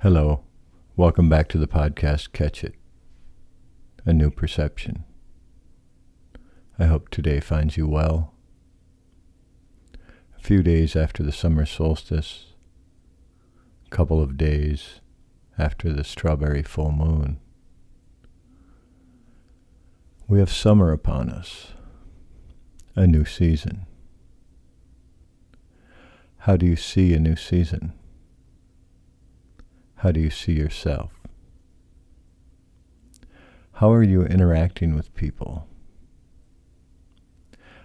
Hello, welcome back to the podcast Catch It, a new perception. I hope today finds you well. A few days after the summer solstice, a couple of days after the strawberry full moon, we have summer upon us, a new season. How do you see a new season? How do you see yourself? How are you interacting with people?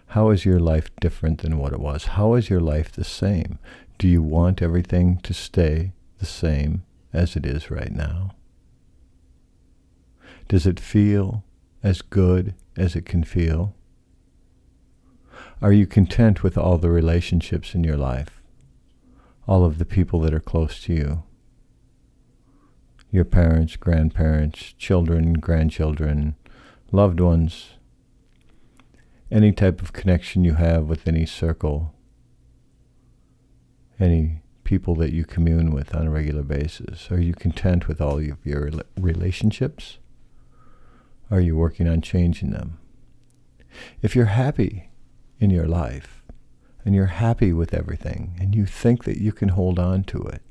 How is your life different than what it was? How is your life the same? Do you want everything to stay the same as it is right now? Does it feel as good as it can feel? Are you content with all the relationships in your life? All of the people that are close to you? Your parents, grandparents, children, grandchildren, loved ones, any type of connection you have with any circle, any people that you commune with on a regular basis. Are you content with all of your relationships? Are you working on changing them? If you're happy in your life, and you're happy with everything, and you think that you can hold on to it,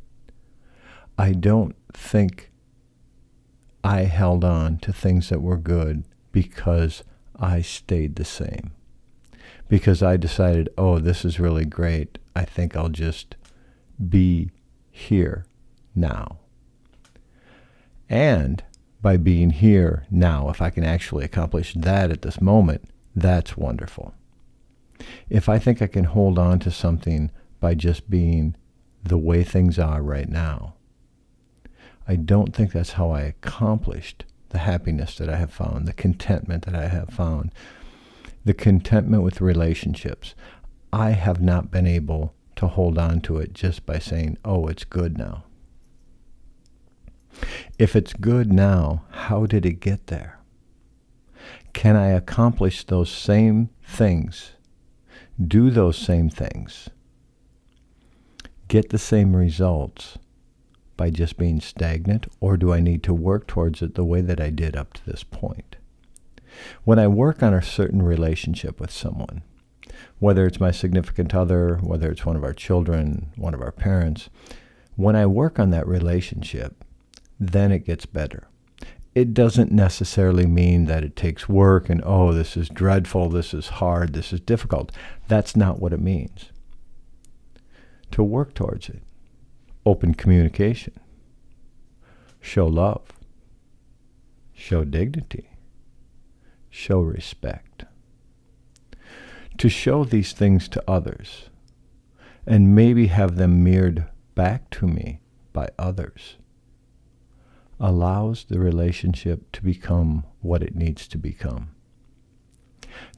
I don't think I held on to things that were good because I stayed the same. Because I decided, oh, this is really great. I think I'll just be here now. And by being here now, if I can actually accomplish that at this moment, that's wonderful. If I think I can hold on to something by just being the way things are right now, I don't think that's how I accomplished the happiness that I have found, the contentment that I have found, the contentment with relationships. I have not been able to hold on to it just by saying, oh, it's good now. If it's good now, how did it get there? Can I accomplish those same things, do those same things, get the same results by just being stagnant, or do I need to work towards it the way that I did up to this point? When I work on a certain relationship with someone, whether it's my significant other, whether it's one of our children, one of our parents, when I work on that relationship, then it gets better. It doesn't necessarily mean that it takes work and, oh, this is dreadful, this is hard, this is difficult. That's not what it means. To work towards it. Open communication, show love, show dignity, show respect. To show these things to others and maybe have them mirrored back to me by others allows the relationship to become what it needs to become.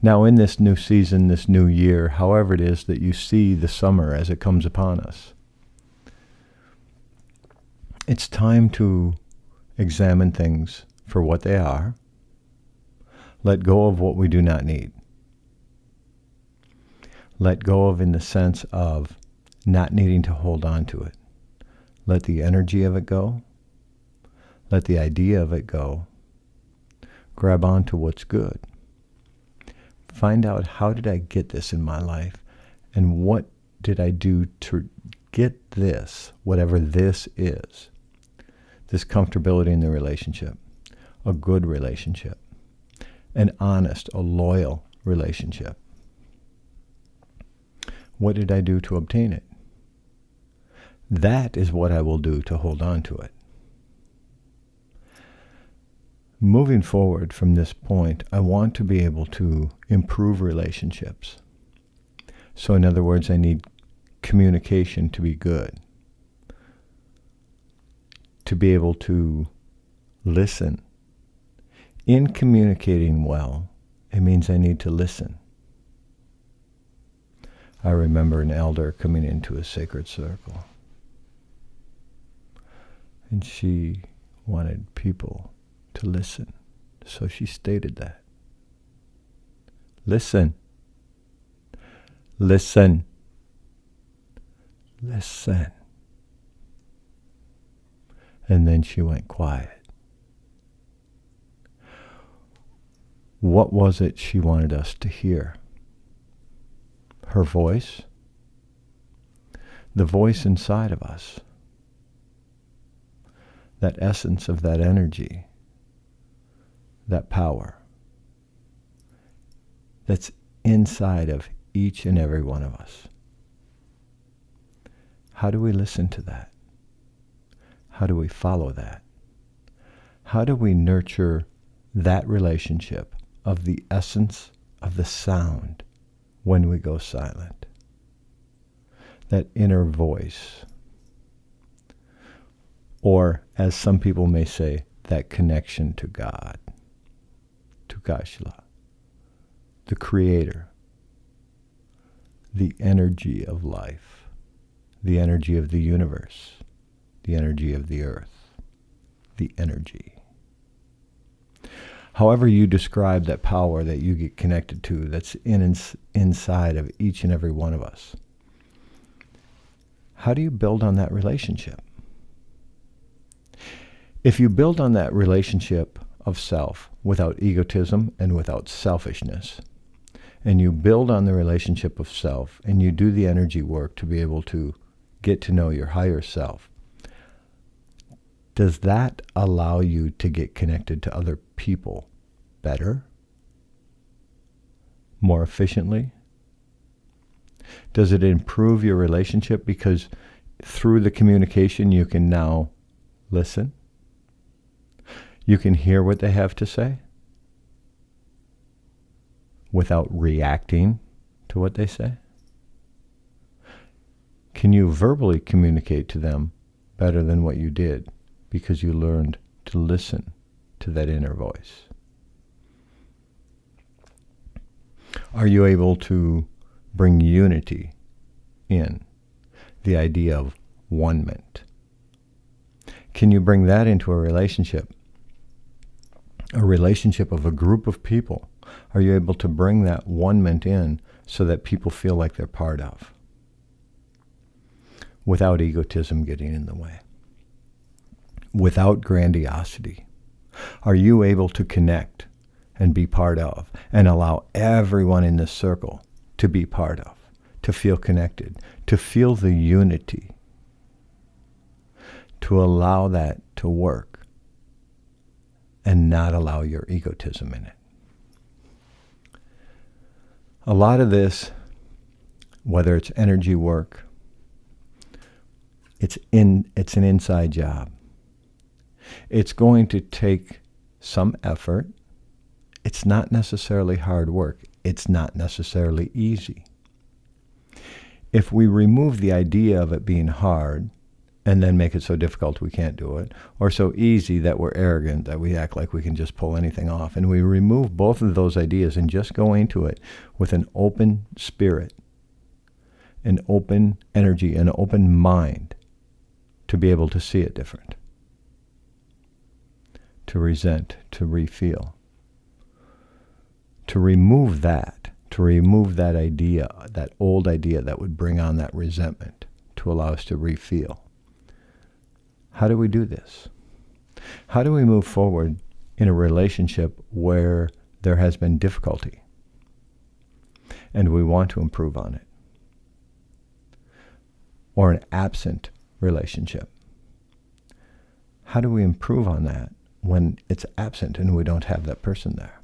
Now, in this new season, this new year, however it is that you see the summer as it comes upon us, it's time to examine things for what they are. Let go of what we do not need. Let go of in the sense of not needing to hold on to it. Let the energy of it go. Let the idea of it go. Grab on to what's good. Find out, how did I get this in my life? And what did I do to get this, whatever this is? This comfortability in the relationship, a good relationship, an honest, a loyal relationship. What did I do to obtain it? That is what I will do to hold on to it. Moving forward from this point, I want to be able to improve relationships. So in other words, I need communication to be good. To be able to listen. In communicating well, it means I need to listen. I remember an elder coming into a sacred circle, and she wanted people to listen, so she stated that. Listen. Listen. Listen. And then she went quiet. What was it she wanted us to hear? Her voice? The voice inside of us. That essence of that energy, that power that's inside of each and every one of us. How do we listen to that? How do we follow that? How do we nurture that relationship of the essence of the sound when we go silent? That inner voice. Or, as some people may say, that connection to God, to Kashila, the Creator, the energy of life, the energy of the universe, the energy of the earth, the energy. However you describe that power that you get connected to, that's inside of each and every one of us, how do you build on that relationship? If you build on that relationship of self without egotism and without selfishness, and you build on the relationship of self and you do the energy work to be able to get to know your higher self, does that allow you to get connected to other people better? More efficiently? Does it improve your relationship because through the communication you can now listen? You can hear what they have to say without reacting to what they say? Can you verbally communicate to them better than what you did because you learned to listen to that inner voice? Are you able to bring unity in, the idea of one-ment? Can you bring that into a relationship of a group of people? Are you able to bring that one-ment in so that people feel like they're part of, without egotism getting in the way, without grandiosity? Are you able to connect and be part of and allow everyone in this circle to be part of, to feel connected, to feel the unity, to allow that to work and not allow your egotism in it? A lot of this, whether it's energy work, it's an inside job. It's going to take some effort. It's not necessarily hard work. It's not necessarily easy. If we remove the idea of it being hard and then make it so difficult we can't do it, or so easy that we're arrogant that we act like we can just pull anything off, and we remove both of those ideas and just go into it with an open spirit, an open energy, an open mind to be able to see it different, to resent, to refeel, to remove that idea, that old idea that would bring on that resentment, to allow us to refeel. How do we do this? How do we move forward in a relationship where there has been difficulty and we want to improve on it? Or an absent relationship? How do we improve on that when it's absent and we don't have that person there?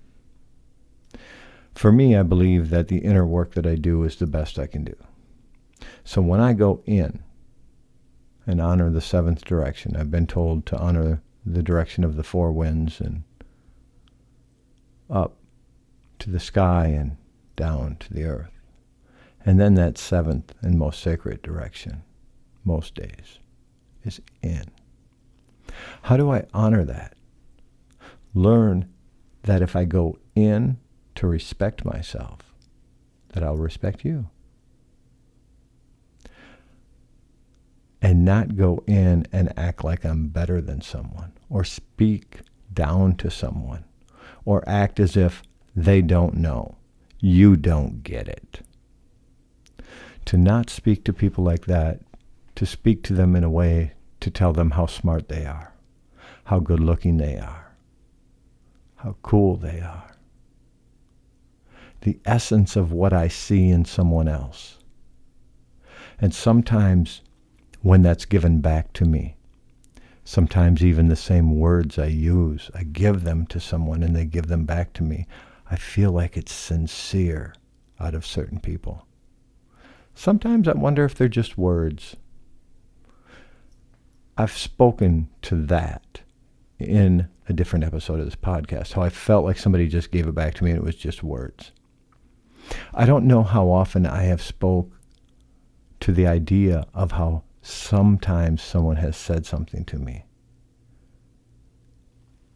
For me, I believe that the inner work that I do is the best I can do. So when I go in and honor the seventh direction, I've been told to honor the direction of the four winds and up to the sky and down to the earth. And then that seventh and most sacred direction, most days, is in. How do I honor that? Learn that if I go in to respect myself, that I'll respect you. And not go in and act like I'm better than someone, or speak down to someone, or act as if they don't know. You don't get it. To not speak to people like that, to speak to them in a way to tell them how smart they are, how good looking they are, how cool they are. The essence of what I see in someone else. And sometimes when that's given back to me, sometimes even the same words I use, I give them to someone and they give them back to me, I feel like it's sincere out of certain people. Sometimes I wonder if they're just words. I've spoken to that in a different episode of this podcast, how I felt like somebody just gave it back to me and it was just words. I don't know how often I have spoke to the idea of how sometimes someone has said something to me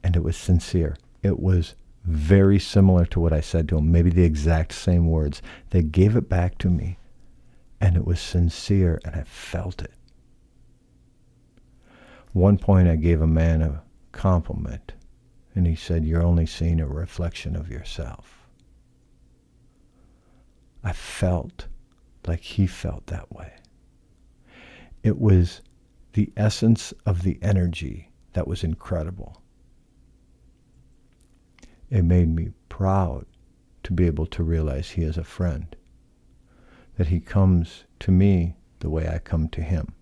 and it was sincere. It was very similar to what I said to them, maybe the exact same words. They gave it back to me and it was sincere and I felt it. One point I gave a man a compliment and he said, "You're only seeing a reflection of yourself." I felt like he felt that way. It was the essence of the energy that was incredible. It made me proud to be able to realize he is a friend, that he comes to me the way I come to him.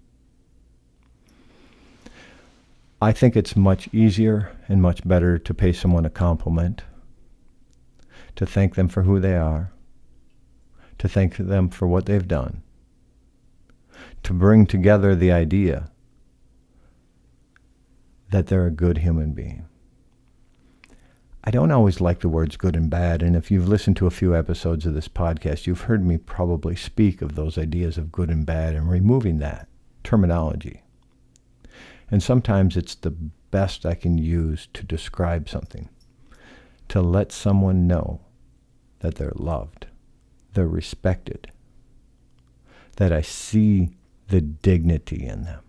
I think it's much easier and much better to pay someone a compliment, to thank them for who they are, to thank them for what they've done, to bring together the idea that they're a good human being. I don't always like the words good and bad, and if you've listened to a few episodes of this podcast, you've heard me probably speak of those ideas of good and bad and removing that terminology. And sometimes it's the best I can use to describe something, to let someone know that they're loved, they're respected, that I see the dignity in them.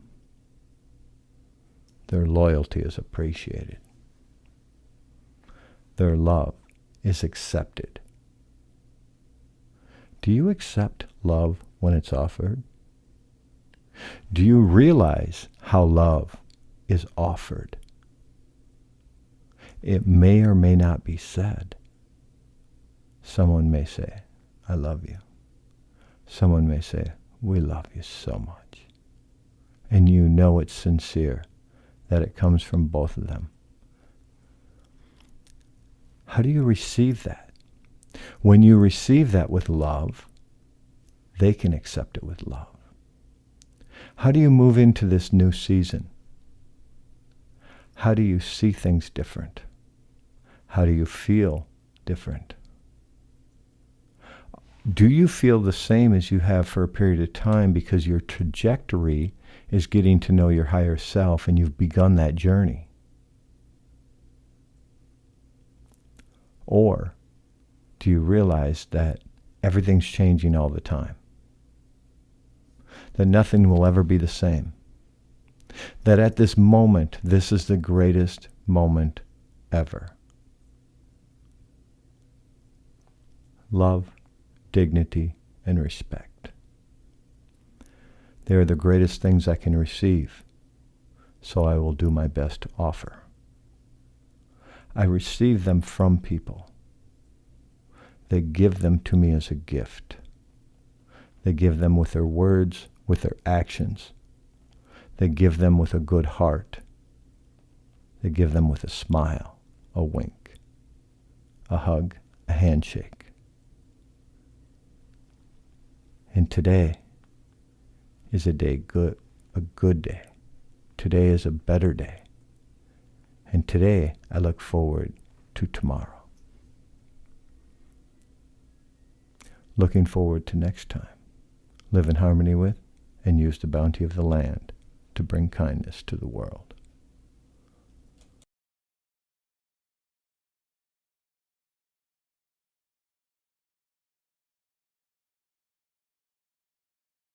Their loyalty is appreciated. Their love is accepted. Do you accept love when it's offered? Do you realize how love is offered? It may or may not be said. Someone may say, "I love you." Someone may say, "We love you so much." And you know it's sincere, that it comes from both of them. How do you receive that? When you receive that with love, they can accept it with love. How do you move into this new season? How do you see things different? How do you feel different? Do you feel the same as you have for a period of time because your trajectory is getting to know your higher self and you've begun that journey? Or do you realize that everything's changing all the time? That nothing will ever be the same? That at this moment, this is the greatest moment ever. Love, dignity, and respect. They are the greatest things I can receive, so I will do my best to offer. I receive them from people. They give them to me as a gift. They give them with their words, with their actions. They give them with a good heart. They give them with a smile, a wink, a hug, a handshake. And today is a good day. Today is a better day. And today I look forward to tomorrow. Looking forward to next time. Live in harmony with and use the bounty of the land to bring kindness to the world.